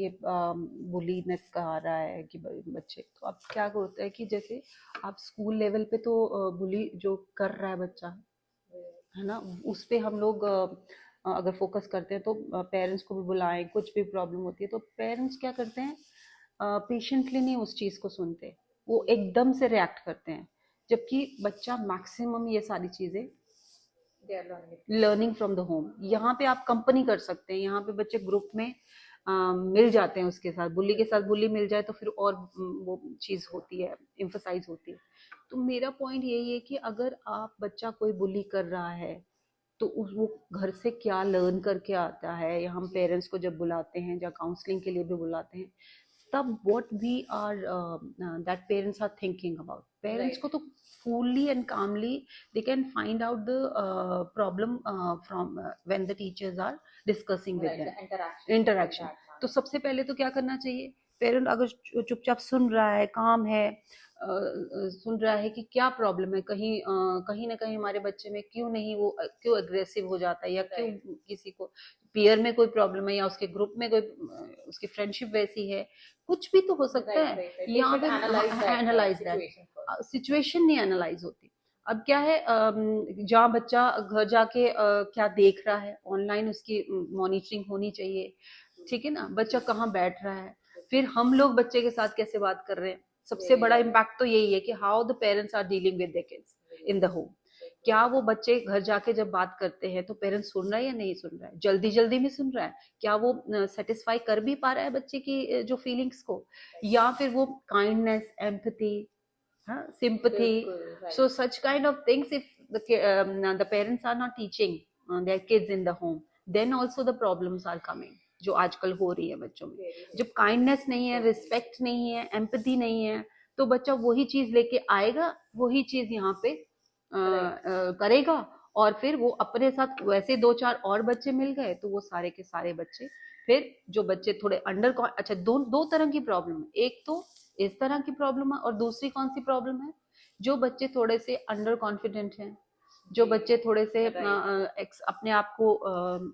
ये बुलीनेस का आ रहा है कि बच्चे, तो अब क्या होता है कि जैसे आप स्कूल लेवल पे तो बुली जो कर रहा है बच्चा, है ना, उस पे हम लोग अगर फोकस करते हैं तो पेरेंट्स को भी बुलाएं, कुछ भी प्रॉब्लम होती है तो पेरेंट्स क्या करते हैं, पेशेंटली नहीं उस चीज़ को सुनते, वो एकदम से रिएक्ट करते हैं, जबकि बच्चा मैक्सिमम ये सारी चीज़ें लर्निंग फ्रॉम द होम। यहाँ पे आप कंपनी कर सकते हैं, यहाँ पे बच्चे ग्रुप में मिल जाते हैं, उसके साथ बुल्ली के साथ बुल्ली मिल जाए तो फिर और वो चीज़ होती है, इम्फोसाइज होती है। तो मेरा पॉइंट यही है कि अगर आप बच्चा कोई बुली कर रहा है तो वो घर से क्या लर्न करके आता है, या हम पेरेंट्स को जब बुलाते हैं या काउंसलिंग के लिए भी बुलाते हैं, तब what we are that parents are thinking about, parents को तो coolly and calmly they can find out the problem from when the teachers are discussing with them, interaction। तो सबसे पहले तो क्या करना चाहिए, पेरेंट अगर चुपचाप सुन रहा है, काम है, सुन रहा है कि क्या प्रॉब्लम है, कहीं ना कहीं हमारे बच्चे में क्यों नहीं, वो क्यों अग्रेसिव हो जाता है, या क्यों किसी को पीयर में कोई प्रॉब्लम है, या उसके ग्रुप में कोई उसकी फ्रेंडशिप वैसी है, कुछ भी तो हो सकता है। यहाँ पे एनालाइज दैट, सिचुएशन नहीं एनालाइज होती। अब क्या है, जहाँ बच्चा घर जाके क्या देख रहा है ऑनलाइन, उसकी मॉनिटरिंग होनी चाहिए, ठीक है ना, बच्चा कहाँ बैठ रहा है, फिर हम लोग बच्चे के साथ कैसे बात कर रहे हैं। सबसे बड़ा इम्पैक्ट तो यही है कि how the parents are dealing with their kids in the home. क्या वो बच्चे घर जाके जब बात करते हैं तो पेरेंट्स सुन रहा है या नहीं सुन रहा है, जल्दी जल्दी में सुन रहा है, क्या वो सेटिस्फाई कर भी पा रहा है बच्चे की जो फीलिंग्स को, या फिर वो kindness, empathy, sympathy, so such kind of things, if the parents are not teaching their kids in the home, then also the problems are coming, जो आजकल हो रही है बच्चों में। जब काइंडनेस नहीं है, रिस्पेक्ट नहीं है, एम्पैथी नहीं है, तो बच्चा वही चीज लेके आएगा, वही चीज यहाँ पे करेगा, और फिर वो अपने साथ वैसे दो चार और बच्चे मिल गए तो वो सारे के सारे बच्चे, फिर जो बच्चे थोड़े अंडर, अच्छा दो तरह की प्रॉब्लम है, एक तो इस तरह की प्रॉब्लम है, और दूसरी कौन सी प्रॉब्लम है, जो बच्चे थोड़े से अंडर कॉन्फिडेंट हैं, जो बच्चे थोड़े से अपने आप को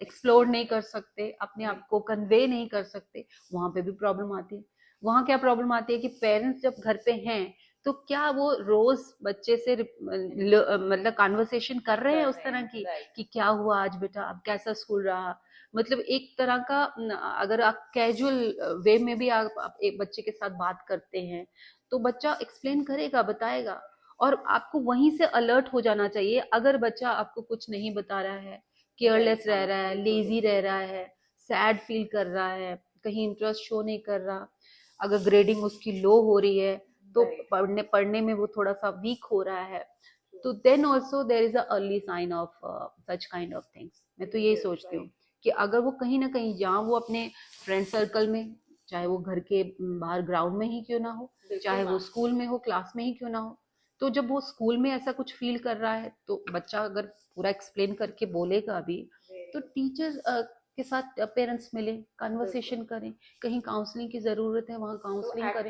एक्सप्लोर नहीं कर सकते, अपने आप को कन्वे नहीं कर सकते, वहां पे भी प्रॉब्लम आती है। वहां क्या प्रॉब्लम आती है कि पेरेंट्स जब घर पे हैं तो क्या वो रोज बच्चे से मतलब कॉन्वर्सेशन कर रहे हैं उस तरह की, कि क्या हुआ आज बेटा, अब कैसा स्कूल रहा, मतलब एक तरह का, अगर आप कैजुअल वे में भी आप एक बच्चे के साथ बात करते हैं तो बच्चा एक्सप्लेन करेगा, बताएगा, और आपको वहीं से अलर्ट हो जाना चाहिए अगर बच्चा आपको कुछ नहीं बता रहा है, केयरलेस रह रहा है, लेजी रह रहा है, सैड फील कर रहा है, कहीं इंटरेस्ट शो नहीं कर रहा, अगर ग्रेडिंग उसकी लो हो रही है, तो पढ़ने पढ़ने में वो थोड़ा सा वीक हो रहा है, तो then also there is a early sign of such kind of things. मैं तो यही सोचती हूँ कि अगर वो कहीं ना कहीं, जहाँ वो अपने फ्रेंड सर्कल में, चाहे वो घर के बाहर ग्राउंड में ही क्यों ना हो, चाहे वो स्कूल में हो, क्लास में ही क्यों ना हो, तो जब वो स्कूल में ऐसा कुछ फील कर रहा है तो बच्चा अगर पूरा एक्सप्लेन करके बोलेगा भी, तो टीचर के साथ पेरेंट्स मिले, कन्वर्सेशन करें, कहीं काउंसलिंग की जरूरत है वहाँ काउंसलिंग करें,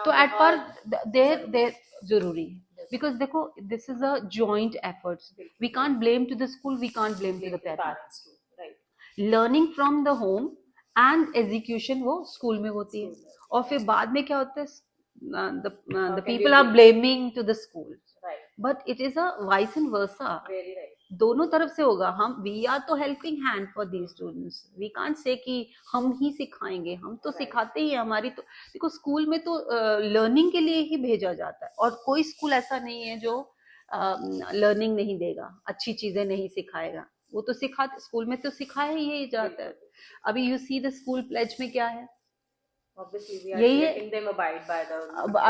तो एट पार देर देर जरूरी है, बिकॉज देखो this is a joint efforts, we can't blame to the school, we can't blame to the parents. Learning from the home and execution वो स्कूल में होती है, और फिर बाद में क्या होता है, the people are blaming to the school, but it is a vice and versa, दोनों तरफ से होगा। हम वी आर तो helping hand for these students, we can't say कि हम ही सिखाएंगे, हम तो सिखाते ही है, हमारी तो देखो स्कूल में तो लर्निंग के लिए ही भेजा जाता है, और कोई स्कूल ऐसा नहीं है जो लर्निंग नहीं देगा, अच्छी चीजें नहीं सिखाएगा, वो तो सिखाते, स्कूल में तो सिखाया ही जाता है। अभी you see the school plays में क्या है, यही है,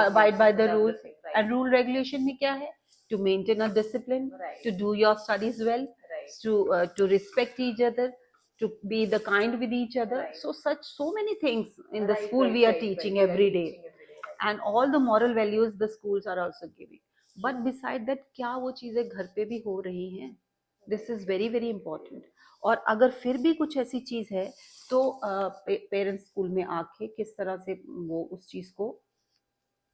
abide by the rules, and rule regulation में क्या है, to maintain a discipline, to do your studies well, to respect each other, to be the kind with each other, so many things in the school we are teaching every day, and all the moral values the schools are also giving, but beside that क्या वो चीजें घर पे भी हो रही हैं, this is very very important. और अगर फिर भी कुछ ऐसी चीज है तो पेरेंट्स स्कूल में आके किस तरह से वो उस चीज को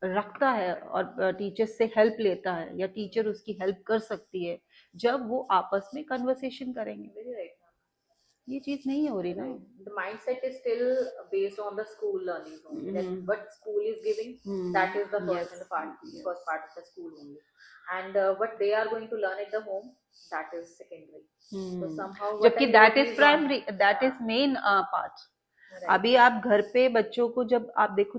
रखता है और टीचर से हेल्प लेता है, या टीचर उसकी हेल्प कर सकती है, जब वो आपस में कन्वर्सेशन करेंगे। ये चीज नहीं हो रही ना। Right. The mindset is still based on the school learnings only. That hmm what school is giving, that is the yes yes first part of the school only, and what they are going to learn at the home, that is secondary. So somehow what जबकि I that is notice on, primary, that is yeah, main part. right, अभी आप घर पे बच्चों को जब आप देखो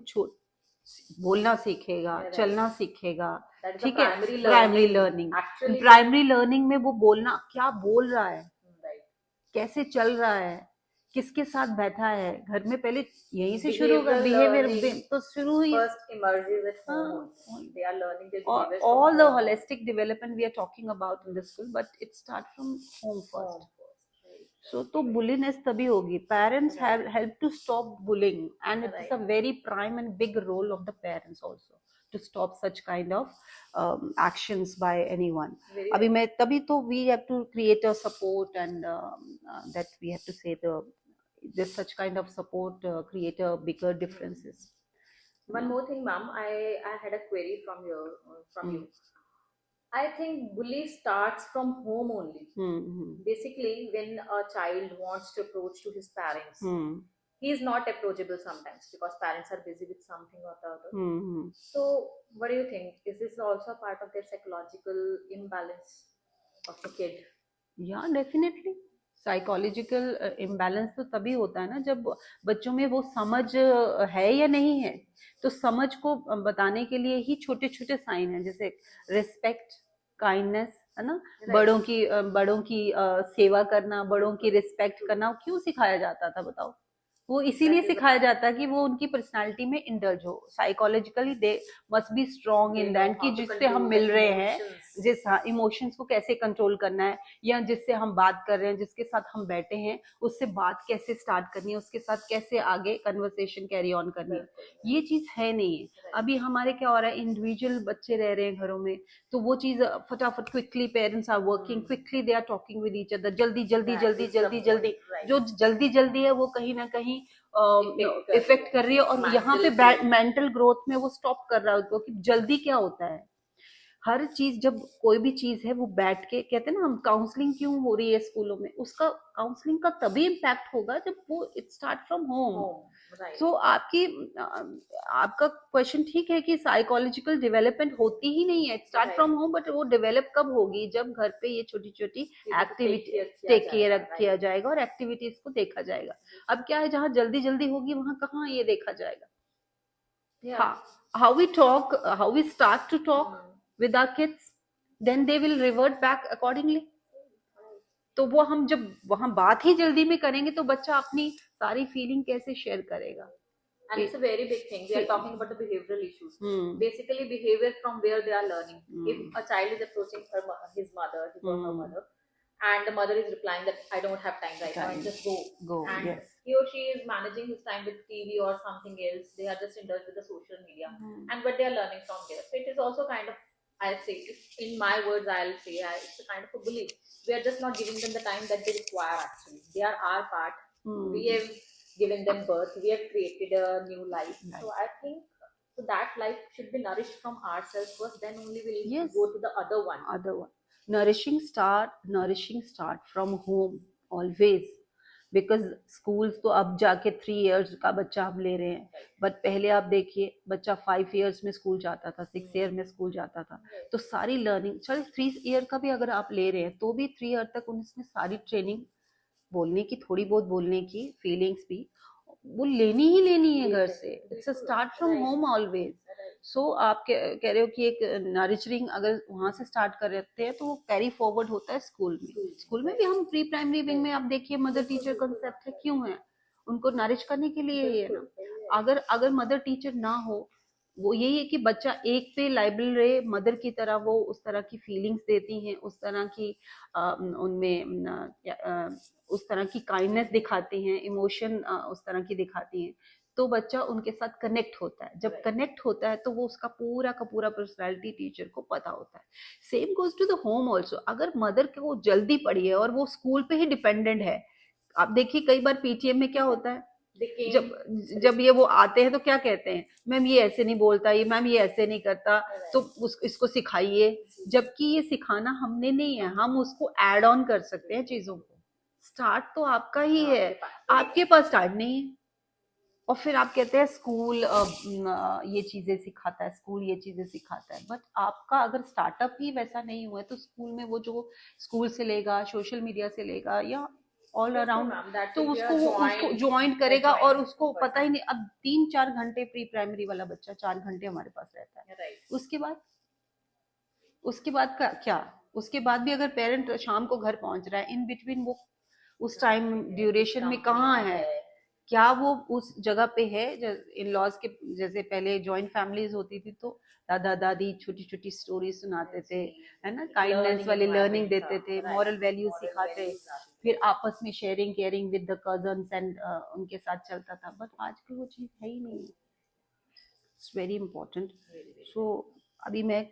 बोलना सीखेगा, right, चलना सीखेगा, that is the ठीक है, primary primary learning. Learning, Actually, the primary learning में वो बोलना क्या बोल रहा है, right कैसे चल रहा है, किसके साथ बैठा है, घर में पहले यहीं से शुरू होगा behavioral बिहेवियर, learning तो शुरू ही। first emerges at home हाँ, only. They are learning their behaviors from all the home only. holistic development we are talking about in the school, but it start from home first. Home first, right, So तो bulliness तभी होगी, parents have right, help to stop bullying, and it is right, a very prime and big role of the parents also to stop such kind of actions by anyone. very अभी right. मैं तभी तो we have to create a support, and that we have to say this such kind of support create a bigger differences. One more thing, ma'am, I had a query from from you. I think bully starts from home only. Basically, when a child wants to approach to his parents, he is not approachable sometimes because parents are busy with something or the other. So, what do you think? Is this also a part of their psychological imbalance of the kid? या definitely psychological imbalance तो तभी होता है ना जब बच्चों में वो समझ है या नहीं है। तो समझ को बताने के लिए ही छोटे छोटे साइन हैं, जैसे रिस्पेक्ट, काइंडनेस, है ना, Right. बड़ों की सेवा करना, बड़ों की रिस्पेक्ट करना क्यों सिखाया जाता था बताओ? वो इसीलिए सिखाया जाता है कि वो उनकी पर्सनालिटी में इंडल्ज हो। Psychologically they must be strong in that कि जिससे हम मिल रहे हैं, जिस इमोशंस को कैसे कंट्रोल करना है, या जिससे हम बात कर रहे हैं, जिसके साथ हम बैठे हैं, उससे बात कैसे स्टार्ट करनी है, उसके साथ कैसे आगे कन्वर्सेशन कैरी ऑन करनी है। ये चीज है नहीं है। अभी हमारे क्या हो रहा है, इंडिविजुअल बच्चे रह रहे हैं घरों में, तो वो चीज फटाफट quickly parents are working, quickly they are talking with each other, जल्दी जल्दी जल्दी जल्दी जल्दी, जो जल्दी जल्दी है वो कहीं ना कहीं इफेक्ट कर रही है, और यहाँ पे मेंटल ग्रोथ में वो स्टॉप कर रहा है उसको। कि जल्दी क्या होता है, हर चीज जब कोई भी चीज है वो बैठ के कहते हैं ना, हम काउंसलिंग क्यों हो रही है स्कूलों में, उसका काउंसलिंग का तभी इम्पैक्ट होगा जब वो इट स्टार्ट फ्रॉम होम। सो आपका क्वेश्चन ठीक है कि साइकोलॉजिकल डेवलपमेंट होती ही नहीं है, it start from home, but वो डेवलप कब होगी, जब घर पे ये छोटी छोटी एक्टिविटी टेक केयर किया जाएगा और एक्टिविटीज को देखा जाएगा। अब क्या है, जहाँ जल्दी जल्दी होगी वहां कहाँ ये देखा जाएगा। how we talk, how we start to talk with our kids, then they will revert back accordingly. तो वो हम जब वहां बात ही जल्दी में करेंगे तो बच्चा अपनी सारी फीलिंग कैसे शेयर करेगा? And it's a very big thing. We are talking about the behavioral issues. Basically, behavior from where they are learning. If a child is approaching his mother, his or her mother, and the mother is replying that I don't have time right now, and just go. And yes, he or she is managing his time with TV or something else. They are just indulged with the social media, and what they are learning from there. So it is also kind of, I'll say, in my words, I'll say it's a kind of a bully. We are just not giving them the time that they require. Actually, they are our part. We have given them birth. We have created a new life. So I think so that life should be nourished from ourselves first. Then only we'll go to the other one. Nourishing start from home always, because schools तो अब जाके 3 years का बच्चा हम ले रहे हैं, but पहले आप देखिए बच्चा 5 years में स्कूल जाता था, 6 year में स्कूल जाता था। तो सारी लर्निंग, चलो 3 year का भी अगर आप ले रहे हैं तो भी 3 year तक उनमें सारी ट्रेनिंग, बोलने की, थोड़ी बहुत बोलने की, फीलिंग्स भी वो लेनी ही लेनी है घर से। It's a start from home always. So आप कह रहे हो कि एक नरिचरिंग अगर वहां से स्टार्ट कर रहे हैं तो वो कैरी फॉरवर्ड होता है स्कूल में। स्कूल में भी हम प्री प्राइमरी विंग में आप देखिए मदर टीचर कंसेप्ट है, क्यों है? उनको नरिश करने के लिए ही है ना। अगर मदर टीचर ना हो, वो यही है कि बच्चा एक पे लाइबल रहे, मदर की तरह वो उस तरह की फीलिंग्स देती हैं, उस तरह की उनमें उस तरह की काइंडनेस दिखाती हैं, इमोशन उस तरह की दिखाती हैं, तो बच्चा उनके साथ कनेक्ट होता है। जब कनेक्ट होता है तो वो उसका पूरा का पूरा पर्सनालिटी टीचर को पता होता है। Same goes to the home also. अगर मदर को जल्दी पड़ी है और वो स्कूल पे ही डिपेंडेंट है, आप देखिए कई बार पीटीएम में क्या होता है, जब ये वो आते हैं तो क्या कहते हैं, मैम ये ऐसे नहीं बोलता, ये मैम ये ऐसे नहीं करता, तो इसको सिखाइए। जबकि ये सिखाना हमने नहीं है, हम उसको ऐड ऑन कर सकते हैं चीजों को। स्टार्ट तो आपका ही हाँ, है, आपके पास आपके पास स्टार्ट नहीं है। और फिर आप कहते हैं स्कूल ये चीजें सिखाता है, स्कूल ये चीजें सिखाता है, बट आपका अगर स्टार्टअप ही वैसा नहीं हुआ है तो स्कूल में वो जो स्कूल से लेगा, सोशल मीडिया से लेगा या ऑल बिल्कुल अराउंड, मैम, दैट तो विल बी अ उसको वो उसको जॉइंट ज्वाइन अ करेगा और जॉइंट उसको पता ही पर्सन, नहीं। अब 3-4 घंटे प्री प्राइमरी वाला बच्चा 4 घंटे हमारे पास रहता है, राइट। उसके बाद, उसके बाद का क्या? उसके बाद भी अगर पेरेंट शाम को घर पहुंच रहा है, इन बिटवीन वो उस कहाँ टाइम पे है, किस ड्यूरेशन में कंपनी कहाँ में है? है? क्या वो उस जगह पे है? इन लॉज के जैसे पहले जॉइंट फैमिलीज होती थी तो दादा दादी छोटी छोटी स्टोरी सुनाते थे, जी, है ना, जी, काइंडनेस लर्निंग वाली लर्निंग एनवायरनमेंट था, देते थे, राइट, मॉरल वैल्यूज मॉरल सिखाते, वैल्यूज आती फिर थी। आपस में sharing caring with the cousins and उनके साथ चलता था, बट आजकल वो चीज है ही नहीं। It's very important. Very very. So अभी मैं